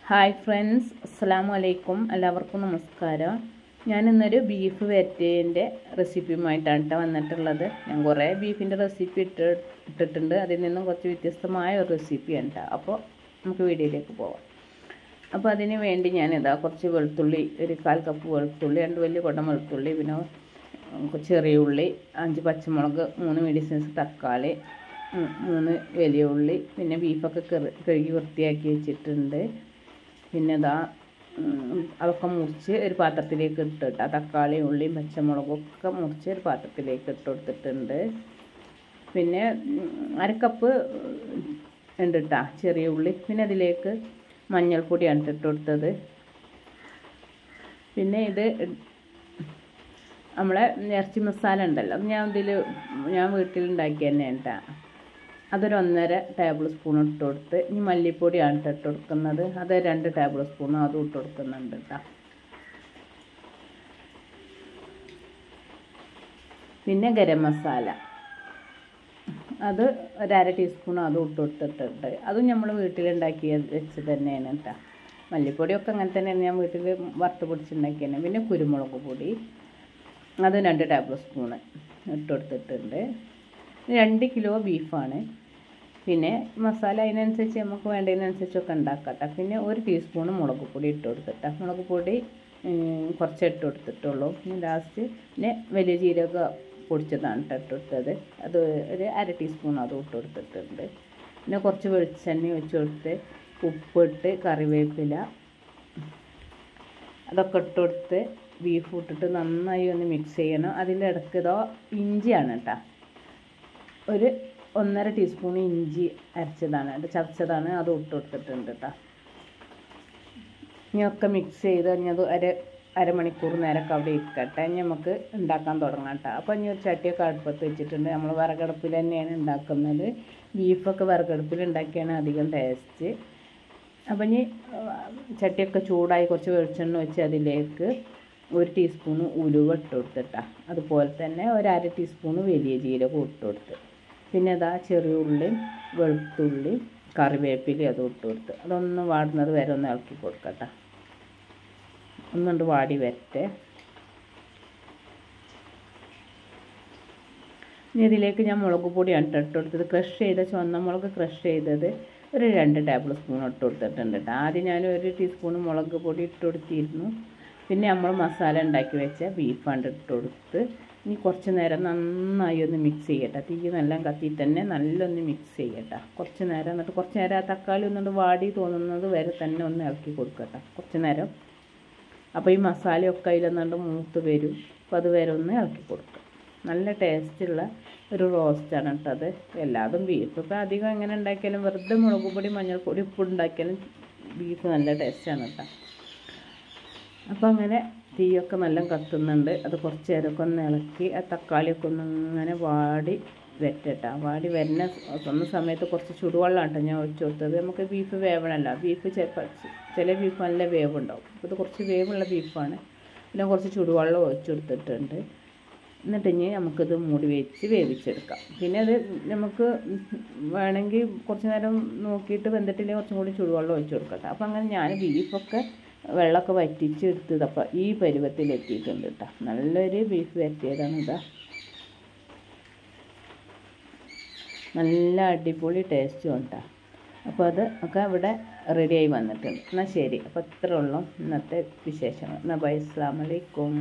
Hi friends, അസ്സലാമു അലൈക്കും. എല്ലാവർക്കും നമസ്കാരം. ഞാനിന്നൊരു ബീഫ് വരട്ടിയതിൻ്റെ റെസിപ്പിയുമായിട്ടാണ് വന്നിട്ടുള്ളത്. ഞാൻ കുറേ ബീഫിൻ്റെ റെസിപ്പി ഇട്ടിട്ടുണ്ട്. അതിൽ നിന്നും കുറച്ച് വ്യത്യസ്തമായ ഒരു റെസിപ്പിയാണ് കേട്ടോ. അപ്പോൾ നമുക്ക് വീഡിയോയിലേക്ക് പോവാം. അപ്പോൾ അതിന് വേണ്ടി ഞാനിതാ കുറച്ച് വെളുത്തുള്ളി, ഒരു 1/4 കപ്പ് വെളുത്തുള്ളി, 2 വലിയ കുടം വെളുത്തുള്ളി, പിന്നെ ചെറിയ ഉള്ളി, 5 പച്ചമുളക്, 3 മീഡിയം സൈസ് തക്കാളി, 3 വലിയ ഉള്ളി, പിന്നെ ബീഫൊക്കെ കഴുകി വൃത്തിയാക്കി വെച്ചിട്ടുണ്ട്. പിന്നെ അതൊക്കെ മുറിച്ച് ഒരു പാത്രത്തിലേക്ക് ഇട്ടിട്ട് തക്കാളി, ഉള്ളിയും പച്ചമുളകും ഒക്കെ മുറിച്ച് ഒരു പാത്രത്തിലേക്ക് ഇട്ട് കൊടുത്തിട്ടുണ്ട്. പിന്നെ 1/2 കപ്പ് ഉണ്ട് കേട്ടോ ചെറിയ ഉള്ളി. പിന്നെ അതിലേക്ക് മഞ്ഞൾപ്പൊടിയാണ് ഇട്ട് കൊടുത്തത്. പിന്നെ ഇത് നമ്മളെ ഇറച്ചി മസാല ഉണ്ടല്ലോ, അത് ഞാൻ വീട്ടിലുണ്ടാക്കി തന്നെയാണ് കേട്ടോ. അതൊരു 1.5 ടേബിൾ സ്പൂൺ ഇട്ട് കൊടുത്ത്. ഇനി മല്ലിപ്പൊടിയാണ് ഇട്ട് കൊടുക്കുന്നത്. അത് 2 ടേബിൾ സ്പൂൺ അതും ഇട്ട് കൊടുക്കുന്നുണ്ട് കേട്ടോ. പിന്നെ ഗരം മസാല അത് 1/2 ടീസ്പൂൺ അതും ഇട്ട് കൊടുത്തിട്ടുണ്ട്. അതും നമ്മൾ വീട്ടിലുണ്ടാക്കി വെച്ച് തന്നെയാണ് കേട്ടോ. മല്ലിപ്പൊടിയൊക്കെ അങ്ങനെ തന്നെയാണ് ഞാൻ വീട്ടിൽ വറുത്ത് പൊടിച്ചുണ്ടാക്കി തന്നെ. പിന്നെ കുരുമുളക് പൊടി അത് 2 ടേബിൾ സ്പൂണ് ഇട്ട് കൊടുത്തിട്ടുണ്ട്. 2 കിലോ ബീഫാണ്. പിന്നെ മസാല അതിനനുസരിച്ച് നമുക്ക് വേണ്ടതിനനുസരിച്ചൊക്കെ ഉണ്ടാക്കട്ടെ. പിന്നെ 1 ടീസ്പൂൺ മുളക് പൊടി ഇട്ട് കൊടുത്തിട്ട്, മുളക് പൊടി കുറച്ച് ഇട്ട് കൊടുത്തിട്ടുള്ളൂ. പിന്നെ ലാസ്റ്റ് പിന്നെ വലിയ ജീരക പൊടിച്ചതാണ് ഇട്ട് കൊടുത്തത്. അത് ഒരു 1/2 ടീസ്പൂൺ അതും ഇട്ട് കൊടുത്തിട്ടുണ്ട്. പിന്നെ കുറച്ച് വെളിച്ചെണ്ണ ഒഴിച്ച് കൊടുത്ത്, ഉപ്പിട്ട്, കറിവേപ്പില അതൊക്കെ ഇട്ട് കൊടുത്ത് ബീഫ് ഇട്ടിട്ട് നന്നായി ഒന്ന് മിക്സ് ചെയ്യണം. അതിലിടക്ക് ഇഞ്ചിയാണ് കേട്ടോ, ഒരു 1.5 ടീസ്പൂൺ ഇഞ്ചി അരച്ചതാണ്, ചതച്ചതാണ്, അത് ഇട്ട് കൊടുത്തിട്ടുണ്ട് കേട്ടോ. ഇനിയൊക്കെ മിക്സ് ചെയ്ത് കഴിഞ്ഞത് അരമണിക്കൂർ നേരമൊക്കെ അവിടെ ഇരിക്കട്ടെ. ഇനി നമുക്ക് ഉണ്ടാക്കാൻ തുടങ്ങാം കേട്ടോ. അപ്പോൾ ഇനി ഒരു ചട്ടിയൊക്കെ അടുപ്പത്ത് വെച്ചിട്ടുണ്ട്. നമ്മൾ വിറകടുപ്പിൽ തന്നെയാണ് ഉണ്ടാക്കുന്നത്. ബീഫൊക്കെ വിറകടുപ്പിൽ ഉണ്ടാക്കിയാണ് അധികം ടേസ്റ്റ്. അപ്പം ഇനി ചട്ടിയൊക്കെ ചൂടായി കുറച്ച് വെളിച്ചെണ്ണ വെച്ച് അതിലേക്ക് 1 ടീസ്പൂൺ ഉലുവ ഇട്ട് കൊടുത്തിട്ടാ. അതുപോലെ തന്നെ ഒരു 1/2 ടീസ്പൂൺ വലിയ ജീരകം ഇട്ട് കൊടുത്ത്. പിന്നെ ചെറിയ ഉള്ളി, വെളുത്തുള്ളി, കറിവേപ്പില അതും ഇട്ട് കൊടുത്ത്. അതൊന്ന് വാടുന്നത് വരെ ഒന്ന് ഇളക്കി കൊടുക്കട്ടെ. ഒന്നുകൊണ്ട് വാടി വരട്ടെ. ഇനി ഇതിലേക്ക് ഞാൻ മുളക് പൊടിയാണ് ഇട്ട് കൊടുത്തത്. ക്രഷ് ചെയ്ത ചുവന്ന മുളക് ക്രഷ് ചെയ്തത് ഒരു 2 ടേബിൾ സ്പൂൺ ഇട്ട് കൊടുത്തിട്ടുണ്ട് കേട്ടോ. ആദ്യം ഞാൻ 1 ടീസ്പൂൺ മുളക് പൊടി ഇട്ട് കൊടുത്തിരുന്നു. പിന്നെ നമ്മൾ മസാല ഉണ്ടാക്കി വെച്ച ബീഫാണ്ട് ഇട്ട് കൊടുത്ത് ഇനി കുറച്ച് നേരം നന്നായി ഒന്ന് മിക്സ് ചെയ്യട്ടെ. തീ നല്ല കത്തി തന്നെ നല്ലൊന്ന് മിക്സ് ചെയ്യട്ടെ കുറച്ച് നേരം. എന്നിട്ട് കുറച്ച് നേരം ആ തക്കാളി ഒന്നുകൊണ്ട് വാടി തോന്നുന്നത് വരെ തന്നെ ഒന്ന് ഇളക്കി കൊടുക്കട്ടെ കുറച്ച് നേരം. അപ്പോൾ ഈ മസാലയൊക്കെ അതിലൊന്നുകൊണ്ട് മൂത്ത് വരും. അപ്പോൾ അത് വരെ ഒന്ന് ഇളക്കി കൊടുക്കുക. നല്ല ടേസ്റ്റുള്ള ഒരു റോസ്റ്റാണ് കേട്ടോ അത്. എല്ലാതും ബീഫ് ഇപ്പോൾ അധികം എങ്ങനെ ഉണ്ടാക്കിയാലും വെറുതെ മുളക് പൊടി, മഞ്ഞൾപ്പൊടി, ഉപ്പ് ഉണ്ടാക്കിയാലും ബീഫ് നല്ല ടേസ്റ്റാണ് കേട്ടോ. അപ്പോൾ അങ്ങനെ തീയൊക്കെ നല്ല കത്തുന്നുണ്ട്. അത് കുറച്ച് നേരമൊക്കെ ഒന്ന് ഇളക്കി ആ തക്കാളിയൊക്കെ ഒന്ന് ഇങ്ങനെ വാടി വരട്ടെ. വാടി വരുന്ന സമയത്ത് കുറച്ച് ചുടുവെള്ളമാണ് കേട്ടോ ഞാൻ ഒഴിച്ചു കൊടുത്തത്. നമുക്ക് ബീഫ് വേവണമല്ലോ. ബീഫ് ചില ബീഫ് നല്ല വേവുണ്ടാവും. അപ്പോൾ ഇത് കുറച്ച് വേവുള്ള ബീഫാണ്. പിന്നെ കുറച്ച് ചുടുവെള്ളം ഒഴിച്ചു കൊടുത്തിട്ടുണ്ട്. എന്നിട്ട് ഇനി നമുക്കിത് മൂടി വെച്ച് വേവിച്ചെടുക്കാം. പിന്നെ അത് നമുക്ക് വേണമെങ്കിൽ കുറച്ച് നേരം നോക്കിയിട്ട് വെന്തിട്ടില്ലെങ്കിൽ കുറച്ചും കൂടി ചുടുവെള്ളം ഒഴിച്ചു കൊടുക്കട്ടെ. അപ്പോൾ അങ്ങനെ ഞാൻ ബീഫൊക്കെ വെള്ളമൊക്കെ വറ്റിച്ചെടുത്തത് അപ്പോൾ ഈ പരുവത്തിലെത്തിയിട്ടുണ്ട് കേട്ടോ. നല്ലൊരു ബീഫ് വരട്ടിയതാണ് നല്ല അടിപൊളി ടേസ്റ്റും ഉണ്ടാ. അപ്പോൾ അത് ഒക്കെ ഇവിടെ റെഡിയായി വന്നിട്ടുണ്ട്. എന്നാൽ ശരി. അപ്പോൾ ഇത്രേ ഉള്ളൂ ഇന്നത്തെ വിശേഷങ്ങൾ. എന്നാൽ ബൈ, അസ്സലാമു അലൈക്കും.